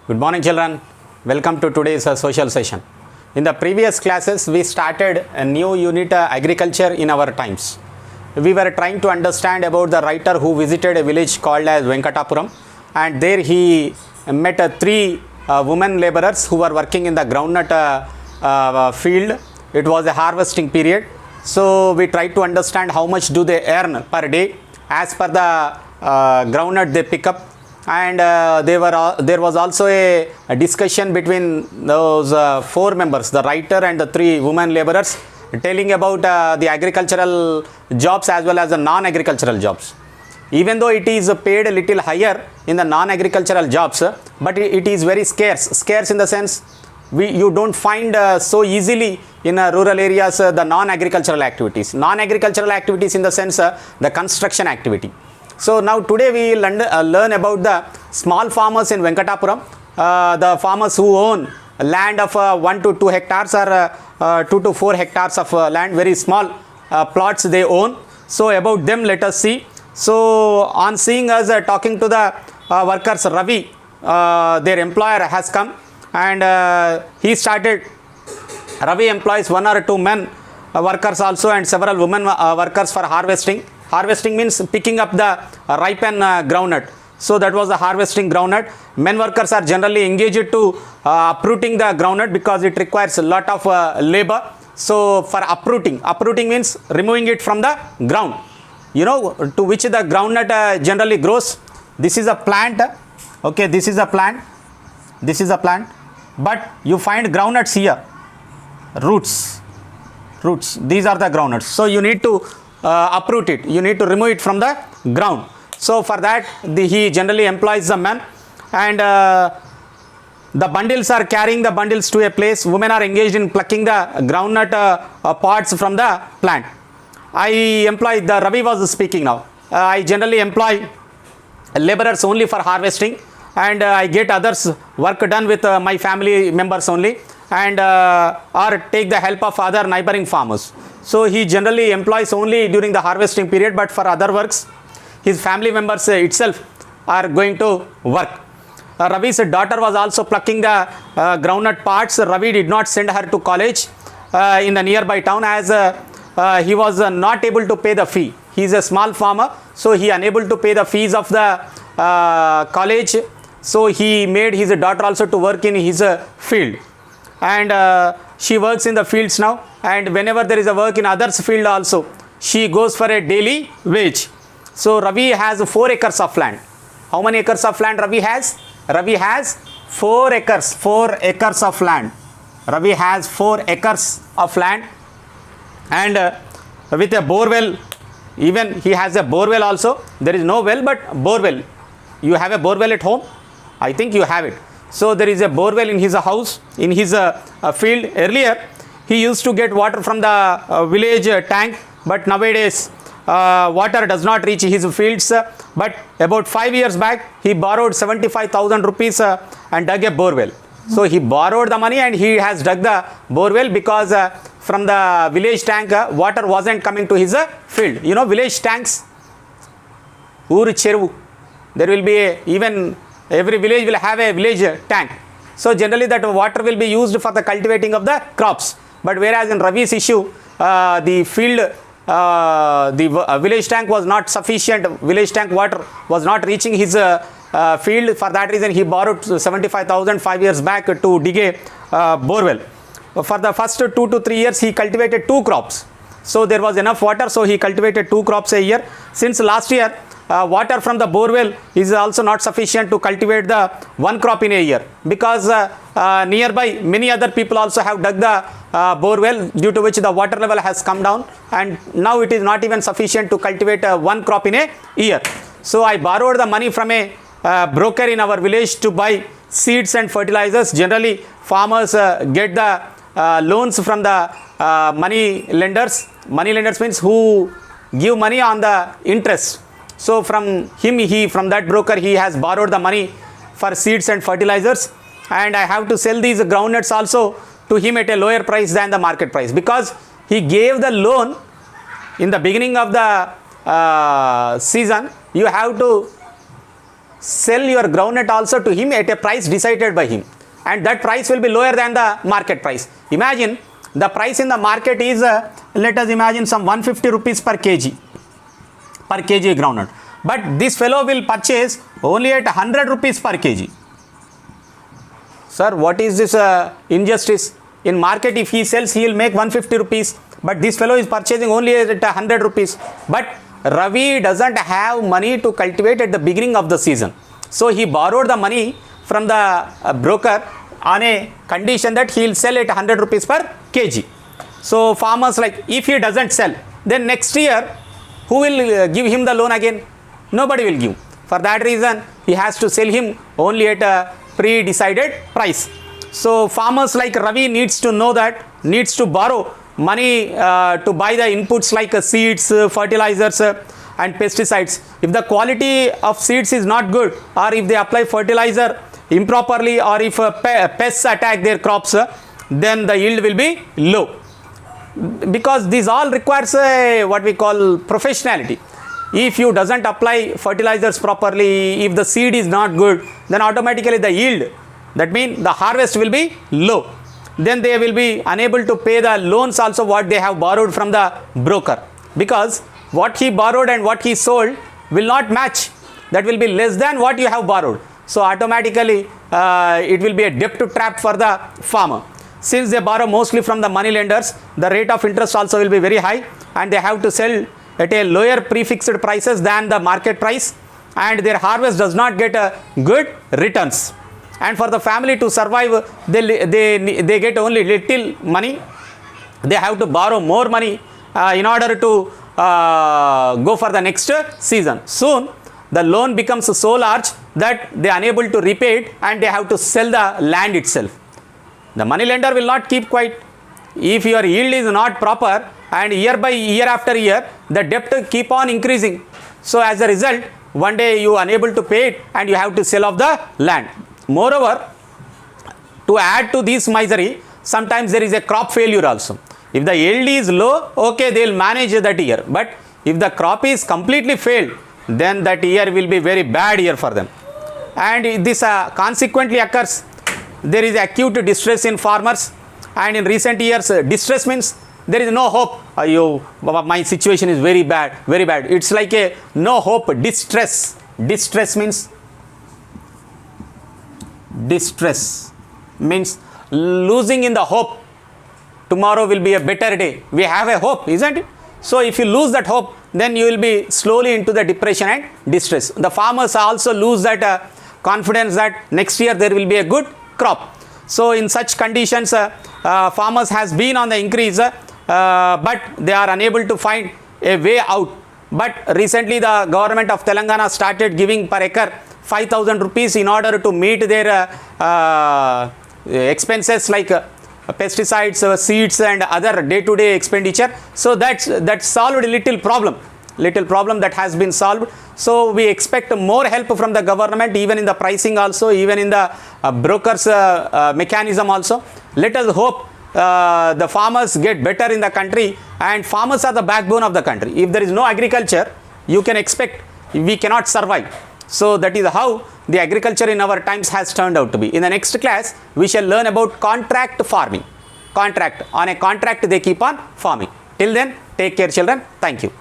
Good morning, children. Welcome to today's social session. In the previous classes, we started a new unit, agriculture in our times. We were trying to understand about the writer who visited a village called as Venkatapuram, and there he met three women laborers who were working in the groundnut field. It was a harvesting period, so we tried to understand how much do they earn per day as per the groundnut they pick up. And there was also a discussion between those four members, the writer and the three women laborers, telling about the agricultural jobs as well as the non-agricultural jobs. Even though it is paid a little higher in the non-agricultural jobs, but it is very scarce in the sense you don't find so easily in rural areas the non-agricultural activities in the sense the construction activity. So now today we will learn about the small farmers in Venkatapuram, the farmers who own land of 1 to 2 hectares or 2 to 4 hectares of land, very small plots they own. So about them let us see. So on seeing us talking to the workers, Ravi, their employer has come, and he started. Ravi employs 1 or 2 men workers also and several women workers for harvesting. Harvesting means picking up the ripened groundnut. So that was the harvesting groundnut. Men workers are generally engaged to uprooting the groundnut because it requires a lot of labor. So for uprooting means removing it from the ground. You know to which the groundnut generally grows. This is a plant. Okay, this is a plant. This is a plant. But you find groundnuts here. Roots. These are the groundnuts. So you need to uproot it. You need to remove it from the ground. So for that he generally employs the men, and the bundles are carrying the bundles to a place. Women are engaged in plucking the groundnut pods from the plant. The Ravi was speaking now. I generally employ laborers only for harvesting, and I get others work done with my family members only, and or take the help of other neighboring farmers. So he generally employs only during the harvesting period, but for other works his family members itself are going to work. Ravi's daughter was also plucking the groundnut parts. Ravi did not send her to college in the nearby town as he was not able to pay the fee. He is a small farmer, so he unable to pay the fees of the college. So he made his daughter also to work in his field, and she works in the fields now, and whenever there is a work in others field also, she goes for a daily wage. So Ravi has 4 acres of land. How many acres of land Ravi has? Ravi has 4 acres. 4 acres of land. Ravi has 4 acres of land, and with a borewell. Even he has a borewell also. There is no well, but borewell. You have a borewell at home? I think you have it. So there is a borewell in his house, in his field. Earlier he used to get water from the village tank, but nowadays water does not reach his fields. But about 5 years back he borrowed 75,000 rupees and dug a borewell. So he borrowed the money and he has dug the borewell because from the village tank water wasn't coming to his field. You know village tanks, Uru Cheru, there will be even every village will have a village tank. So generally that water will be used for the cultivating of the crops. But whereas in Ravi's issue, the field, the village tank was not sufficient. Village tank water was not reaching his field. For that reason, he borrowed 75,000 5 years back to dig a borewell. For the first 2 to 3 years, he cultivated 2 crops. So there was enough water, so he cultivated 2 crops a year. Since last year, water from the borewell is also not sufficient to cultivate the 1 crop in a year, because nearby many other people also have dug the borewell, due to which the water level has come down, and now it is not even sufficient to cultivate 1 crop in a year. So I borrowed the money from a broker in our village to buy seeds and fertilizers. Generally farmers get the loans from the money lenders. Money lenders means who give money on the interest. So from that broker he has borrowed the money for seeds and fertilizers, and I have to sell these groundnuts also to him at a lower price than the market price, because he gave the loan in the beginning of the season. You have to sell your groundnut also to him at a price decided by him, and that price will be lower than the market price. Imagine the price in the market is let us imagine some 150 rupees per kg groundnut, but this fellow will purchase only at 100 rupees per kg. Sir, what is this injustice? In market, if he sells, he will make 150 rupees, but this fellow is purchasing only at 100 rupees. But Ravi doesn't have money to cultivate at the beginning of the season, so he borrowed the money from the broker on a condition that he will sell at 100 rupees per kg. So farmers, like, if he doesn't sell, then next year who will give him the loan again? Nobody will give. For that reason, he has to sell him only at a pre-decided price. So farmers like Ravi needs to know that, needs to borrow money to buy the inputs like seeds, fertilizers and pesticides. If the quality of seeds is not good, or if they apply fertilizer improperly, or if pests attack their crops, then the yield will be low. Because this all requires what we call professionality. If you doesn't apply fertilizers properly, if the seed is not good, then automatically the yield, that means the harvest will be low. Then they will be unable to pay the loans also what they have borrowed from the broker, because what he borrowed and what he sold will not match. That will be less than what you have borrowed. So automatically it will be a debt trap for the farmer. Since they borrow mostly from the money lenders, the rate of interest also will be very high, and they have to sell at a lower prefixed prices than the market price, and their harvest does not get a good returns. And for the family to survive, they get only little money. They have to borrow more money in order to go for the next season. Soon the loan becomes so large that they are unable to repay it, and they have to sell the land itself. The money lender will not keep quiet. If your yield is not proper, and year by year after year, the debt keep on increasing. So as a result, one day you are unable to pay it, and you have to sell off the land. Moreover, to add to this misery, sometimes there is a crop failure also. If the yield is low, okay, they will manage that year. But if the crop is completely failed, then that year will be very bad year for them. And this consequently occurs. There is acute distress in farmers, and in recent years, distress means there is no hope. My situation is very bad, very bad. It's like a no hope, distress. Distress means losing in the hope. Tomorrow will be a better day. We have a hope, isn't it? So if you lose that hope, then you will be slowly into the depression and distress. The farmers also lose that confidence that next year there will be a good crop. So in such conditions, farmers has been on the increase, but they are unable to find a way out. But recently the government of Telangana started giving per acre 5,000 rupees in order to meet their expenses like pesticides, seeds and other day-to-day expenditure. So that solved a little problem that has been solved. So we expect more help from the government, even in the pricing also, even in the brokers mechanism also. Let us hope the farmers get better in the country, and farmers are the backbone of the country. If there is no agriculture, you can expect we cannot survive. So that is how the agriculture in our times has turned out to be. In the next class, we shall learn about contract farming. On a contract they keep on farming. Till then, take care children. Thank you.